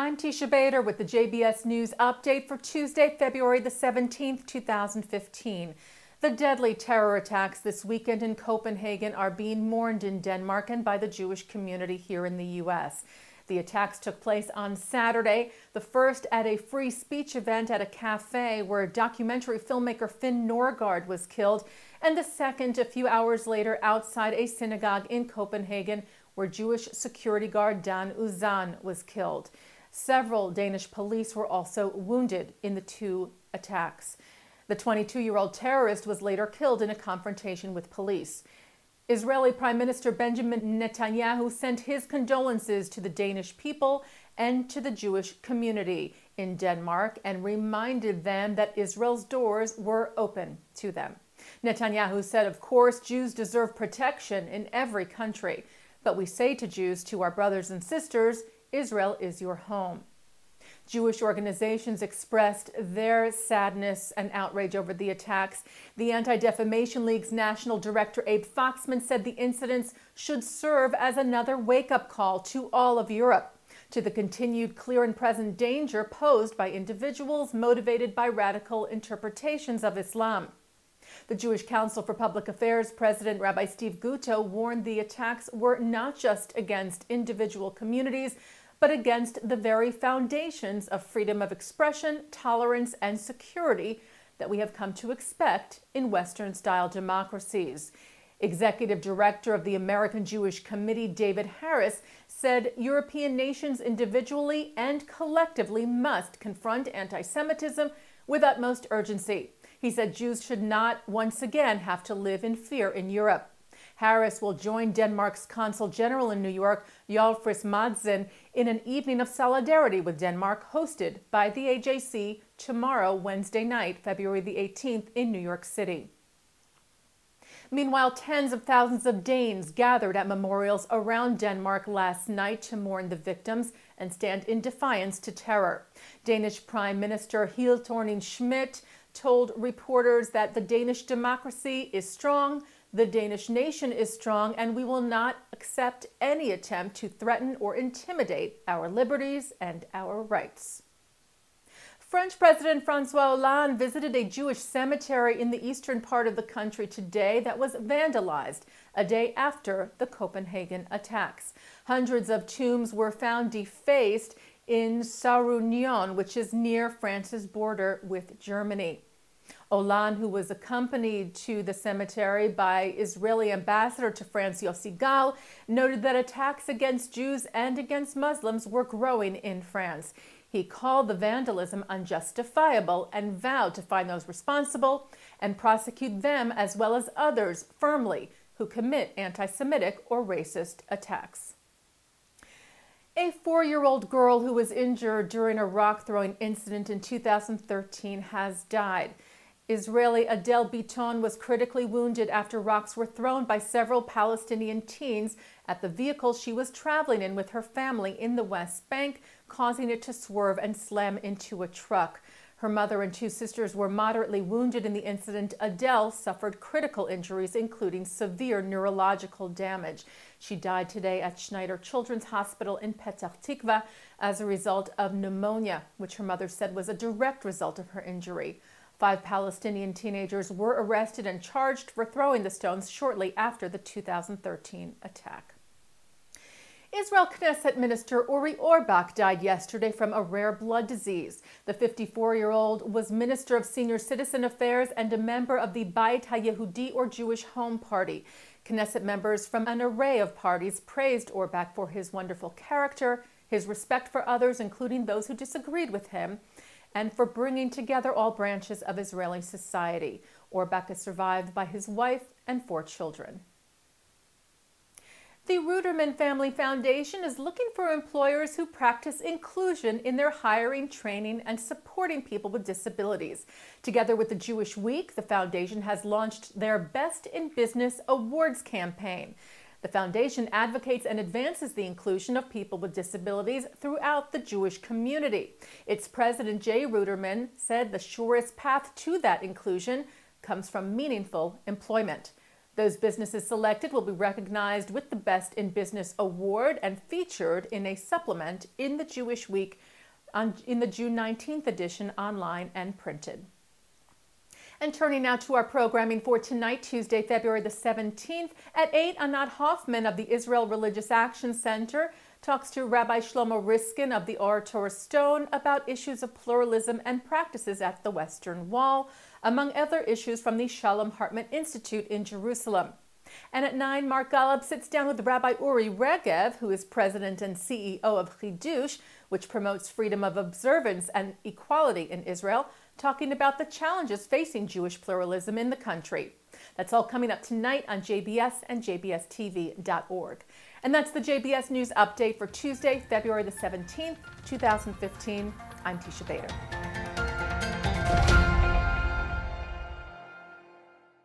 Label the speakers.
Speaker 1: I'm Teisha Bader with the JBS News Update for Tuesday, February the 17th, 2015. The deadly terror attacks this weekend in Copenhagen are being mourned in Denmark and by the Jewish community here in the U.S. The attacks took place on Saturday, the first at a free speech event at a cafe where documentary filmmaker Finn Nørgaard was killed, and the second a few hours later outside a synagogue in Copenhagen where Jewish security guard Dan Uzan was killed. Several Danish police were also wounded in the two attacks. The 22-year-old terrorist was later killed in a confrontation with police. Israeli Prime Minister Benjamin Netanyahu sent his condolences to the Danish people and to the Jewish community in Denmark and reminded them that Israel's doors were open to them. Netanyahu said, of course, Jews deserve protection in every country, but we say to Jews, to our brothers and sisters, Israel is your home. Jewish organizations expressed their sadness and outrage over the attacks. The Anti-Defamation League's National Director Abe Foxman said the incidents should serve as another wake-up call to all of Europe, to the continued clear and present danger posed by individuals motivated by radical interpretations of Islam. The Jewish Council for Public Affairs President Rabbi Steve Guto warned the attacks were not just against individual communities, but against the very foundations of freedom of expression, tolerance, and security that we have come to expect in Western-style democracies. Executive Director of the American Jewish Committee, David Harris, said European nations individually and collectively must confront anti-Semitism with utmost urgency. He said Jews should not once again have to live in fear in Europe. Harris will join Denmark's Consul General in New York, Jarl Friis Madsen, in an evening of solidarity with Denmark hosted by the AJC tomorrow, Wednesday night, February the 18th, in New York City. Meanwhile, tens of thousands of Danes gathered at memorials around Denmark last night to mourn the victims and stand in defiance to terror. Danish Prime Minister thorning-schmidt told reporters that the Danish democracy is strong, the Danish nation is strong, and we will not accept any attempt to threaten or intimidate our liberties and our rights. French President François Hollande visited a Jewish cemetery in the eastern part of the country today that was vandalized a day after the Copenhagen attacks. Hundreds of tombs were found defaced in Sarre-Union, which is near France's border with Germany. Hollande, who was accompanied to the cemetery by Israeli ambassador to France, Yossi Gal, noted that attacks against Jews and against Muslims were growing in France. He called the vandalism unjustifiable and vowed to find those responsible and prosecute them as well as others firmly who commit anti-Semitic or racist attacks. A 4-year-old girl who was injured during a rock-throwing incident in 2013 has died. Israeli Adel Biton was critically wounded after rocks were thrown by several Palestinian teens at the vehicle she was traveling in with her family in the West Bank, causing it to swerve and slam into a truck. Her mother and two sisters were moderately wounded in the incident. Adele suffered critical injuries, including severe neurological damage. She died today at Schneider Children's Hospital in Petah Tikva as a result of pneumonia, which her mother said was a direct result of her injury. 5 Palestinian teenagers were arrested and charged for throwing the stones shortly after the 2013 attack. Israel Knesset Minister Uri Orbach died yesterday from a rare blood disease. The 54-year-old was Minister of Senior Citizen Affairs and a member of the Bayit HaYehudi, or Jewish Home Party. Knesset members from an array of parties praised Orbach for his wonderful character, his respect for others, including those who disagreed with him, and for bringing together all branches of Israeli society. Orbach is survived by his wife and 4 children. The Ruderman Family Foundation is looking for employers who practice inclusion in their hiring, training, and supporting people with disabilities. Together with the Jewish Week, the foundation has launched their Best in Business Awards campaign. The foundation advocates and advances the inclusion of people with disabilities throughout the Jewish community. Its president, Jay Ruderman, said the surest path to that inclusion comes from meaningful employment. Those businesses selected will be recognized with the Best in Business Award and featured in a supplement in the Jewish Week in the June 19th edition, online and printed. And turning now to our programming for tonight, Tuesday, February the 17th, at 8, Anat Hoffman of the Israel Religious Action Center talks to Rabbi Shlomo Riskin of the Or Torah Stone about issues of pluralism and practices at the Western Wall, among other issues from the Shalom Hartman Institute in Jerusalem. And at 9, Mark Golub sits down with Rabbi Uri Regev, who is president and CEO of Chidush, which promotes freedom of observance and equality in Israel, talking about the challenges facing Jewish pluralism in the country. That's all coming up tonight on JBS and jbstv.org. And that's the JBS News Update for Tuesday, February the 17th, 2015. I'm Teisha Bader.